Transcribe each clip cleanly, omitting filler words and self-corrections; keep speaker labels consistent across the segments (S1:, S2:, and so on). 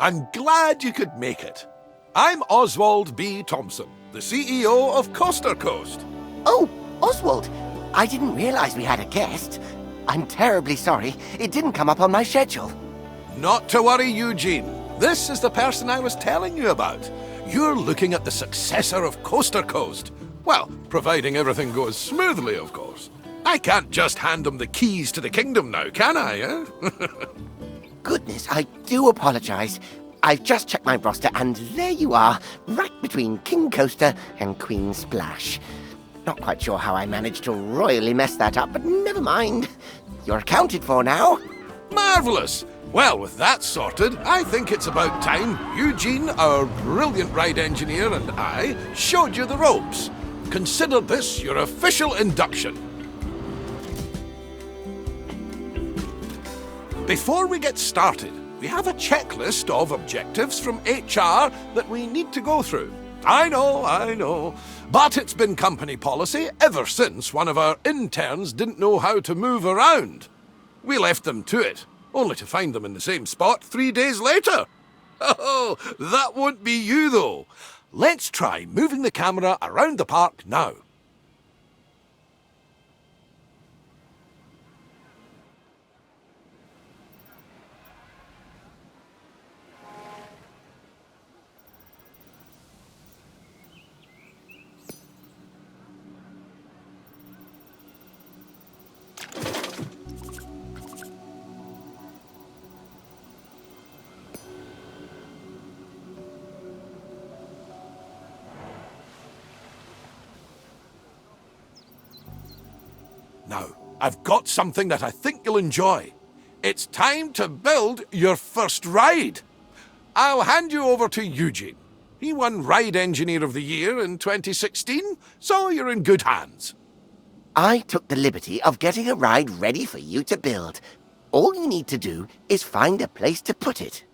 S1: I'm glad you could make it. I'm Oswald B. Thompson, the CEO of Coaster Coast.
S2: Oh, Oswald, I didn't realize we had a guest. I'm terribly sorry. It didn't come up on my schedule.
S1: Not to worry, Eugene. This is the person I was telling you about. You're looking at the successor of Coaster Coast. Well, providing everything goes smoothly, of course. I can't just hand him the keys to the kingdom now, can I, eh?
S2: Goodness, I do apologize. I've just checked my roster, and there you are, right between King Coaster and Queen Splash. Not quite sure how I managed to royally mess that up, but never mind. You're accounted for now.
S1: Marvellous! Well, with that sorted, I think it's about time Eugene, our brilliant ride engineer, and I showed you the ropes. Consider this your official induction. Before we get started, we have a checklist of objectives from HR that we need to go through. I know, but it's been company policy ever since one of our interns didn't know how to move around. We left them to it, only to find them in the same spot 3 days later. Oh, that won't be you though. Let's try moving the camera around the park now. Now, I've got something that I think you'll enjoy. It's time to build your first ride. I'll hand you over to Eugene. He won Ride Engineer of the Year in 2016, so you're in good hands.
S2: I took the liberty of getting a ride ready for you to build. All you need to do is find a place to put it.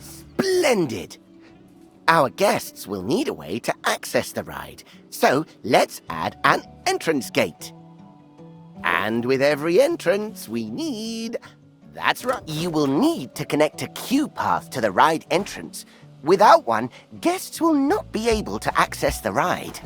S2: Splendid! Our guests will need a way to access the ride, so let's add an entrance gate. And with every entrance, we need... That's right. You will need to connect a queue path to the ride entrance. Without one, guests will not be able to access the ride.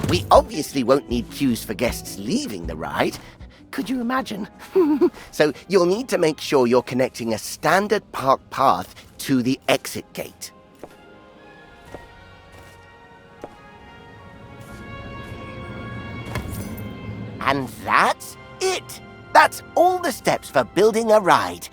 S2: We obviously won't need queues for guests leaving the ride. Could you imagine? So you'll need to make sure you're connecting a standard park path to the exit gate. And that's it. That's all the steps for building a ride.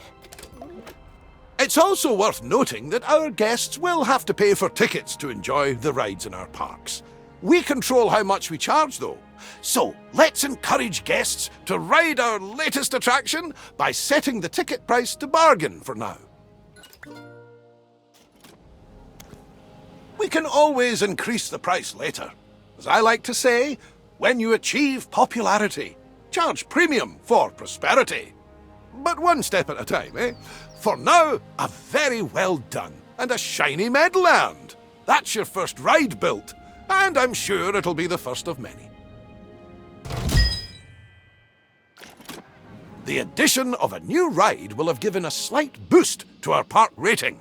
S1: It's also worth noting that our guests will have to pay for tickets to enjoy the rides in our parks. We control how much we charge, though. So let's encourage guests to ride our latest attraction by setting the ticket price to bargain for now. We can always increase the price later. As I like to say, when you achieve popularity, charge premium for prosperity. But one step at a time, eh? For now, a very well done and a shiny medal earned. That's your first ride built. And I'm sure it'll be the first of many. The addition of a new ride will have given a slight boost to our park rating.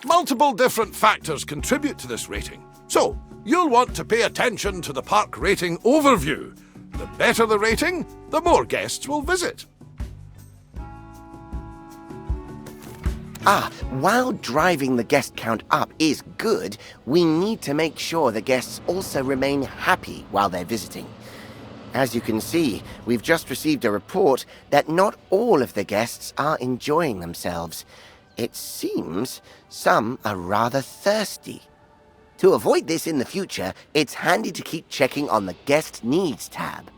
S1: Multiple different factors contribute to this rating, so you'll want to pay attention to the park rating overview. The better the rating, the more guests will visit.
S2: While driving the guest count up is good, we need to make sure the guests also remain happy while they're visiting. As you can see, we've just received a report that not all of the guests are enjoying themselves. It seems some are rather thirsty. To avoid this in the future, it's handy to keep checking on the Guest Needs tab.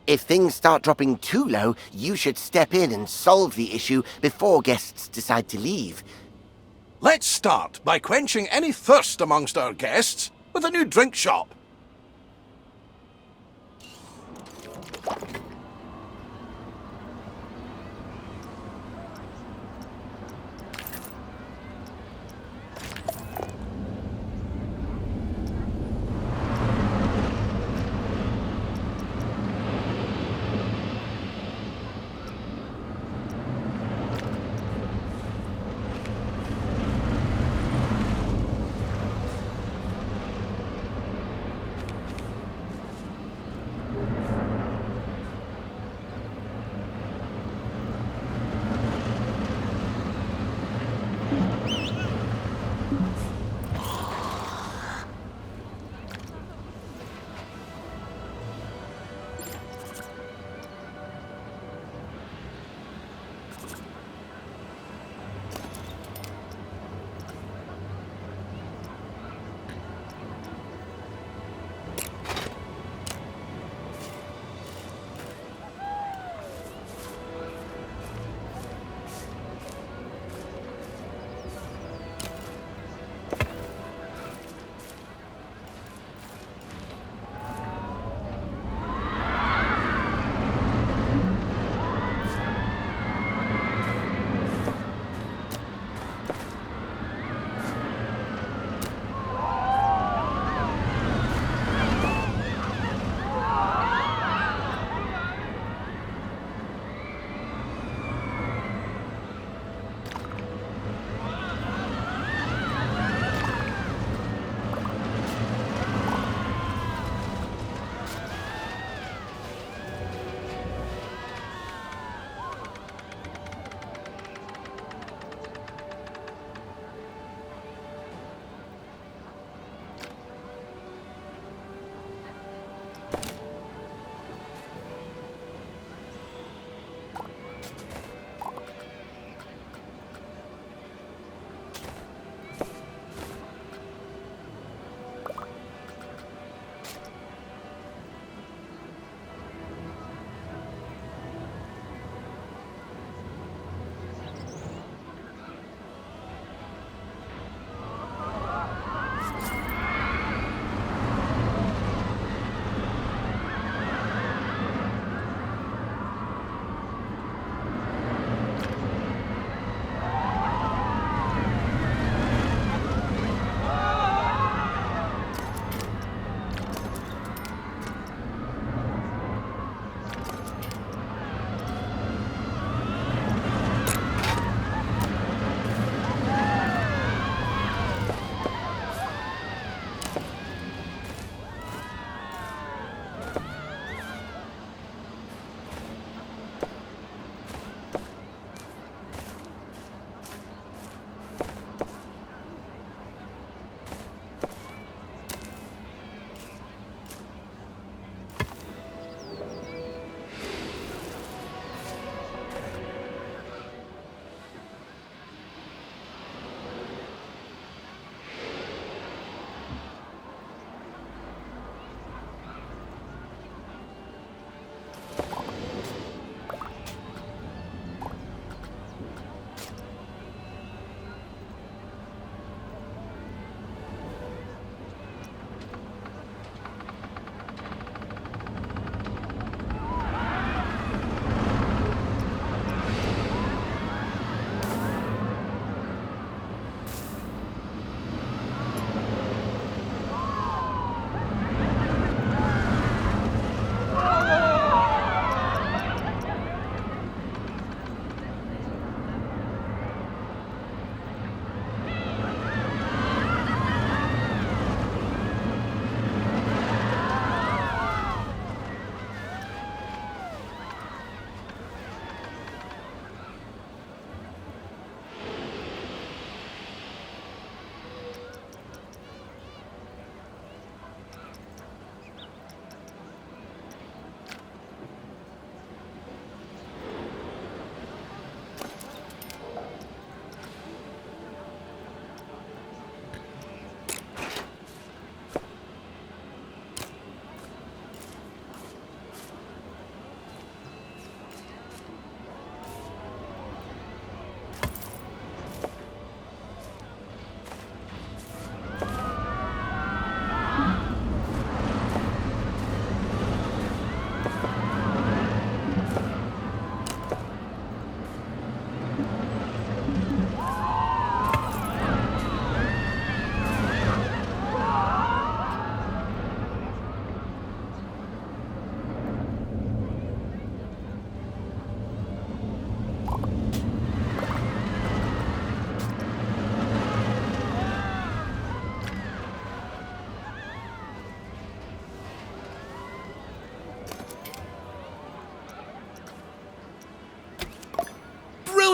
S2: If things start dropping too low, you should step in and solve the issue before guests decide to leave.
S1: Let's start by quenching any thirst amongst our guests with a new drink shop.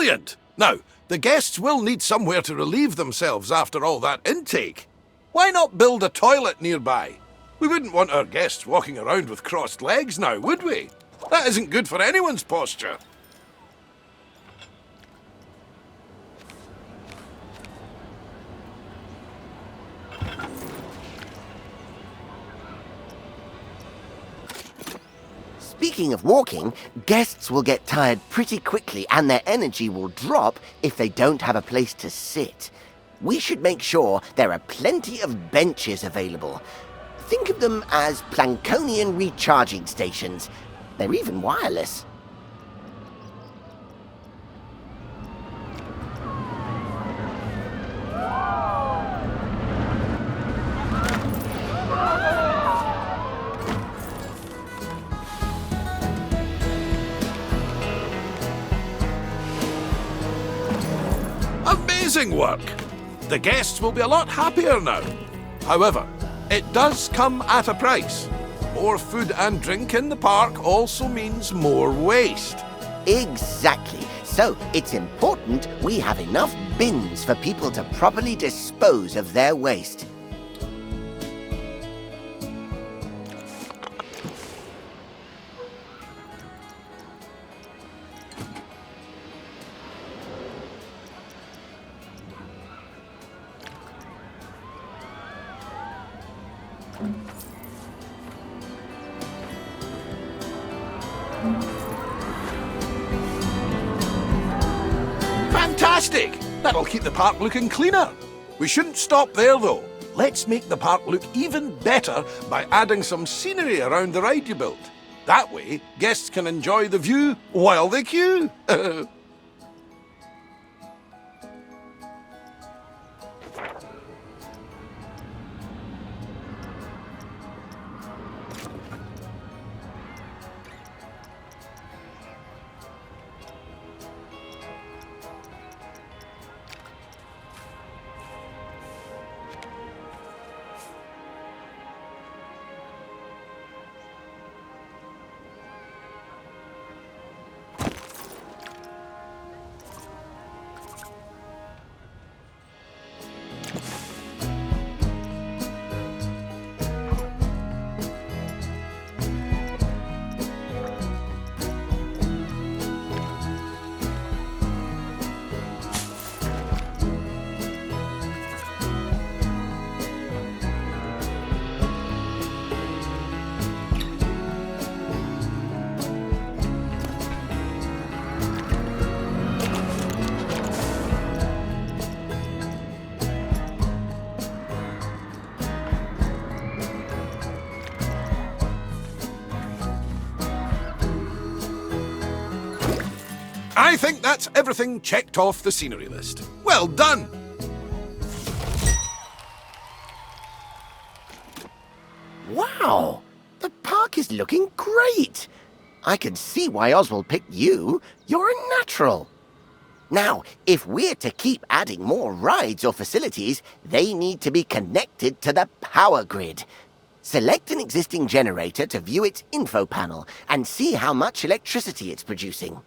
S1: Brilliant! Now, the guests will need somewhere to relieve themselves after all that intake. Why not build a toilet nearby? We wouldn't want our guests walking around with crossed legs now, would we? That isn't good for anyone's posture.
S2: Speaking of walking, guests will get tired pretty quickly and their energy will drop if they don't have a place to sit. We should make sure there are plenty of benches available. Think of them as Plankonian recharging stations. They're even wireless.
S1: Amazing work! The guests will be a lot happier now. However, it does come at a price. More food and drink in the park also means more waste.
S2: Exactly. So it's important we have enough bins for people to properly dispose of their waste.
S1: Fantastic! That'll keep the park looking cleaner. We shouldn't stop there though. Let's make the park look even better by adding some scenery around the ride you built. That way, guests can enjoy the view while they queue. I think that's everything checked off the scenery list. Well done!
S2: Wow! The park is looking great! I can see why Oswald picked you. You're a natural. Now, if we're to keep adding more rides or facilities, they need to be connected to the power grid. Select an existing generator to view its info panel and see how much electricity it's producing.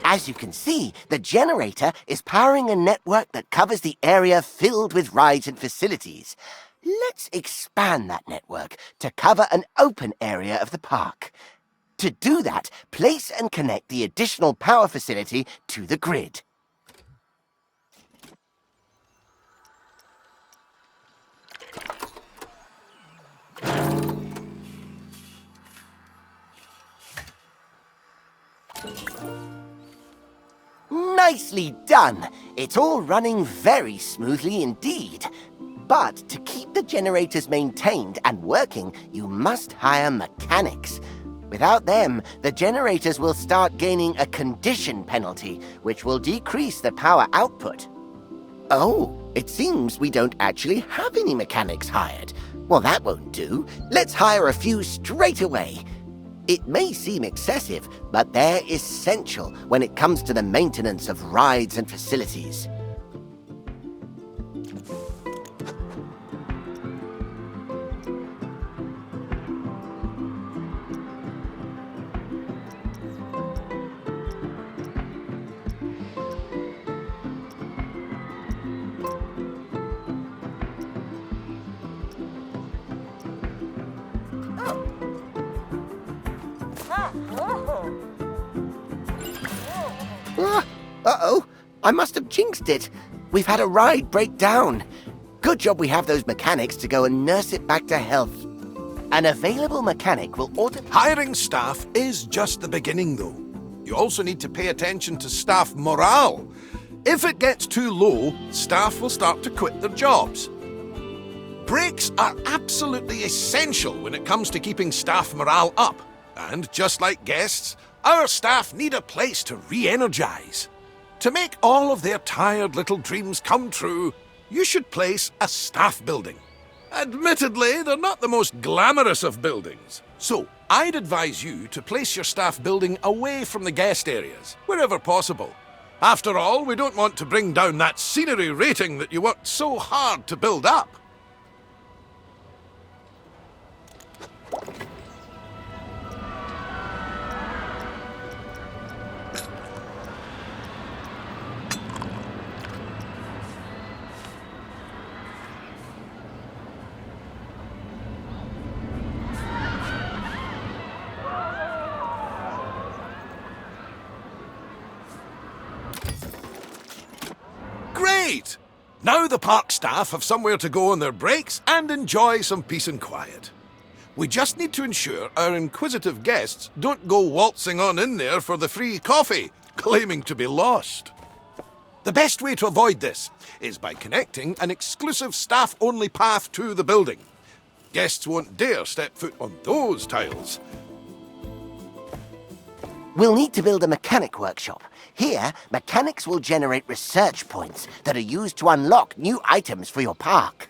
S2: As you can see, the generator is powering a network that covers the area filled with rides and facilities. Let's expand that network to cover an open area of the park. To do that, place and connect the additional power facility to the grid. Nicely done! It's all running very smoothly indeed. But to keep the generators maintained and working, you must hire mechanics. Without them, the generators will start gaining a condition penalty, which will decrease the power output. Oh, it seems we don't actually have any mechanics hired. Well, that won't do. Let's hire a few straight away. It may seem excessive, but they're essential when it comes to the maintenance of rides and facilities. Uh-oh, I must have jinxed it. We've had a ride break down. Good job we have those mechanics to go and nurse it back to health. An available mechanic will
S1: Hiring staff is just the beginning, though. You also need to pay attention to staff morale. If it gets too low, staff will start to quit their jobs. Breaks are absolutely essential when it comes to keeping staff morale up. And just like guests, our staff need a place to re-energize. To make all of their tired little dreams come true, you should place a staff building. Admittedly, they're not the most glamorous of buildings. So, I'd advise you to place your staff building away from the guest areas, wherever possible. After all, we don't want to bring down that scenery rating that you worked so hard to build up. Great! Now the park staff have somewhere to go on their breaks and enjoy some peace and quiet. We just need to ensure our inquisitive guests don't go waltzing on in there for the free coffee, claiming to be lost. The best way to avoid this is by connecting an exclusive staff-only path to the building. Guests won't dare step foot on those tiles.
S2: We'll need to build a mechanic workshop. Here, mechanics will generate research points that are used to unlock new items for your park.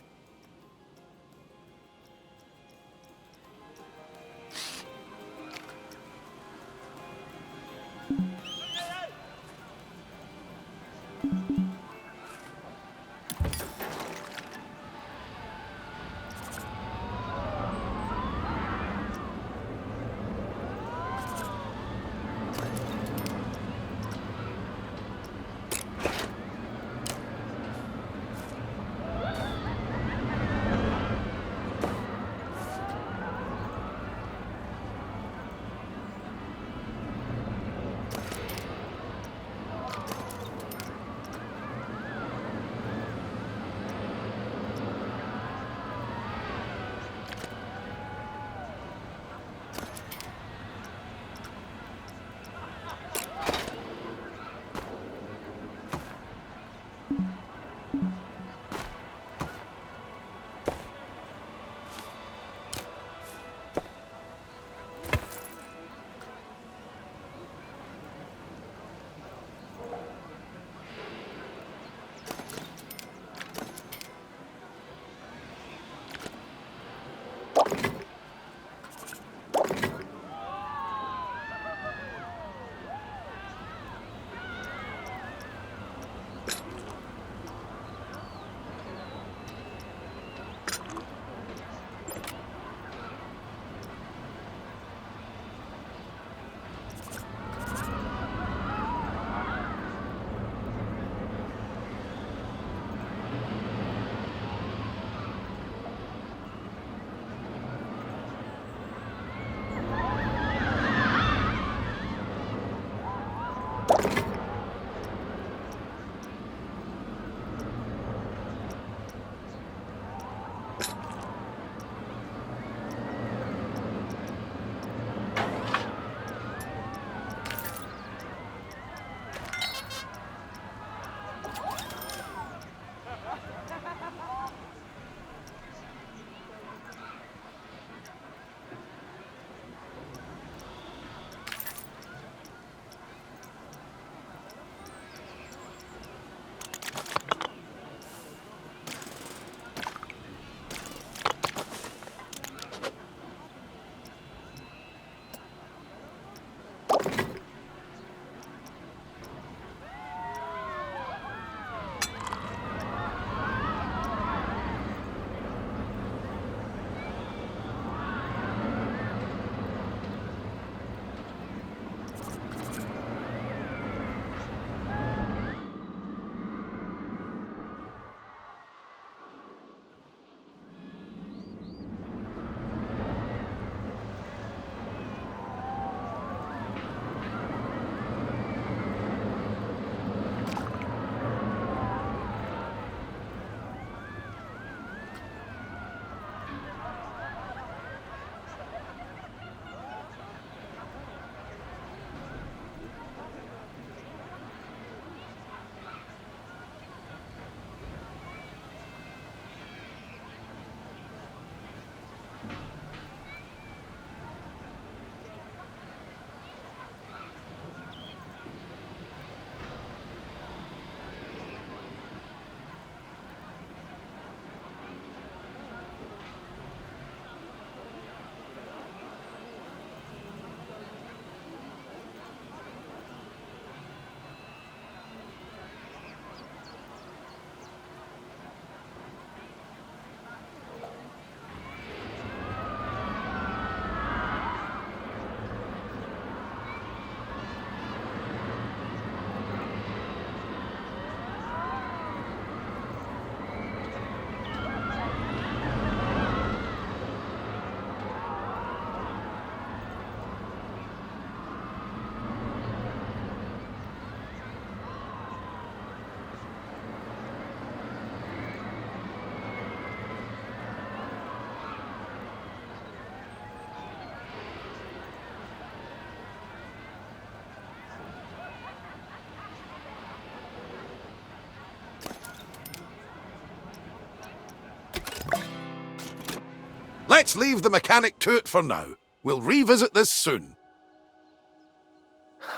S1: Let's leave the mechanic to it for now. We'll revisit this soon.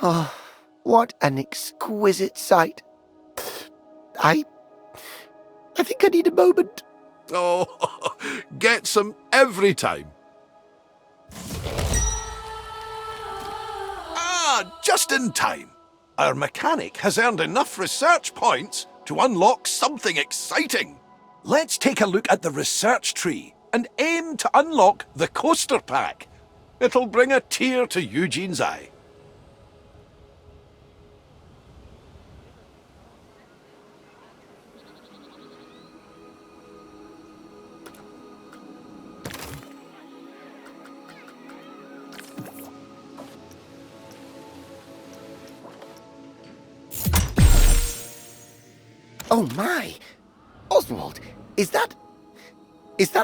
S2: Oh, what an exquisite sight. I think I need a moment.
S1: Oh, get some every time. Ah, just in time. Our mechanic has earned enough research points to unlock something exciting. Let's take a look at the research tree and aim to unlock the coaster pack. It'll bring a tear to Eugene's eye.
S2: Oh my! Oswald, is that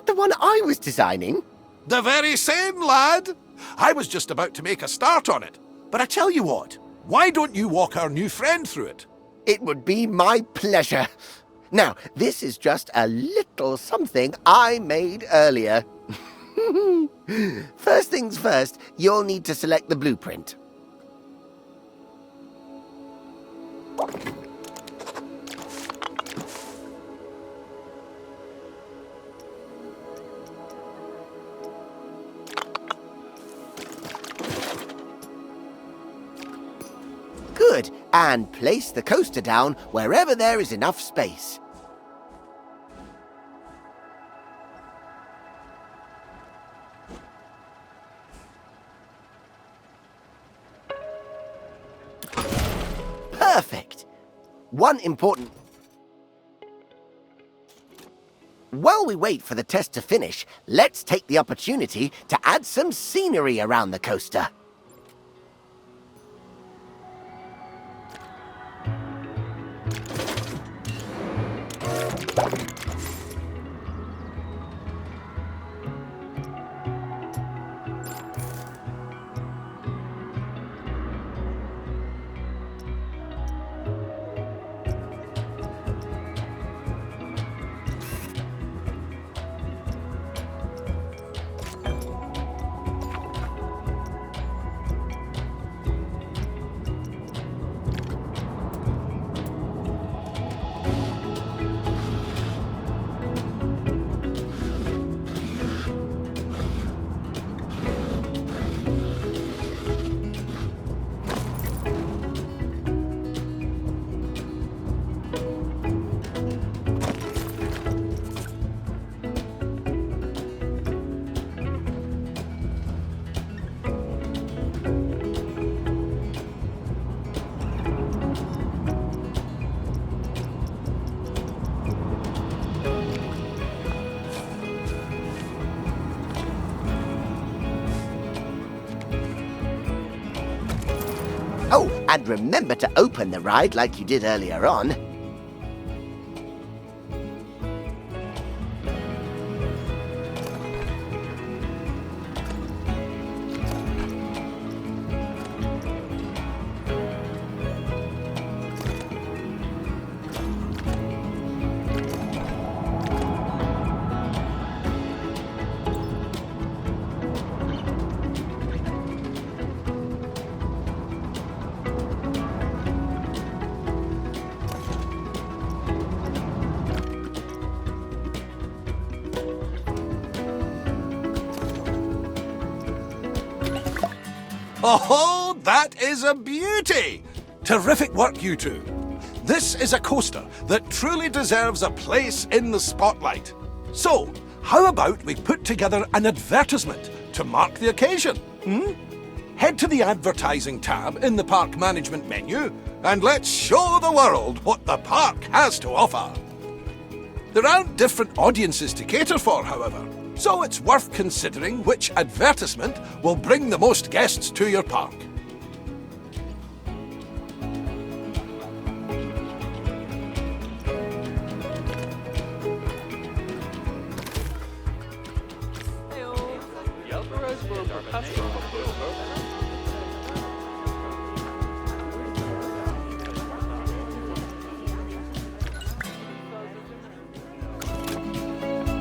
S2: the one I was designing?
S1: The very same, lad. I was just about to make a start on it. But I tell you what, why don't you walk our new friend through it?
S2: It would be my pleasure. Now, this is just a little something I made earlier. First things first, you'll need to select the blueprint. Good, and place the coaster down wherever there is enough space. Perfect! While we wait for the test to finish, let's take the opportunity to add some scenery around the coaster. Oh, and remember to open the ride like you did earlier on.
S1: Oh, that is a beauty! Terrific work, you two. This is a coaster that truly deserves a place in the spotlight. So, how about we put together an advertisement to mark the occasion? Head to the advertising tab in the park management menu and let's show the world what the park has to offer. There aren't different audiences to cater for, however, so it's worth considering which advertisement will bring the most guests to your park.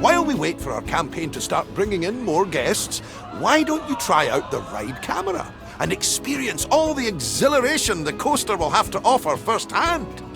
S1: while we wait for our campaign to start bringing in more guests, why don't you try out the ride camera and experience all the exhilaration the coaster will have to offer firsthand?